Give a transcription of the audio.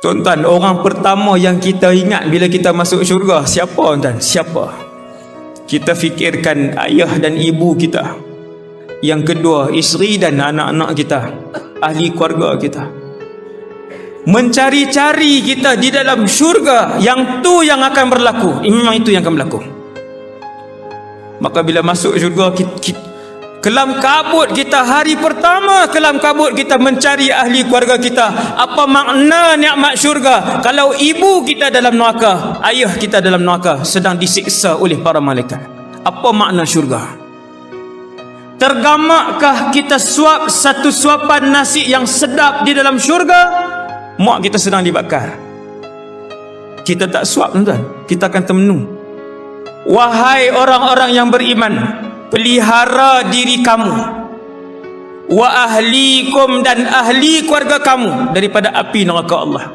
Tuan-tuan, orang pertama yang kita ingat bila kita masuk syurga siapa, tuan? Siapa? Kita fikirkan ayah dan ibu kita. Yang kedua, isteri dan anak-anak kita, ahli keluarga kita. Mencari-cari kita di dalam syurga, yang tu yang akan berlaku. Memang itu yang akan berlaku. Maka bila masuk syurga, kelam kabut kita, hari pertama kelam kabut kita mencari ahli keluarga kita. Apa makna nikmat syurga kalau ibu kita dalam neraka, ayah kita dalam neraka, sedang disiksa oleh para malaikat? Apa makna syurga? Tergamakkah kita suap satu suapan nasi yang sedap di dalam syurga, mak kita sedang dibakar? Kita tak suap, tuan-tuan, kita akan termenung. Wahai orang-orang yang beriman, pelihara diri kamu, wa ahlikum, dan ahli keluarga kamu, daripada api neraka Allah.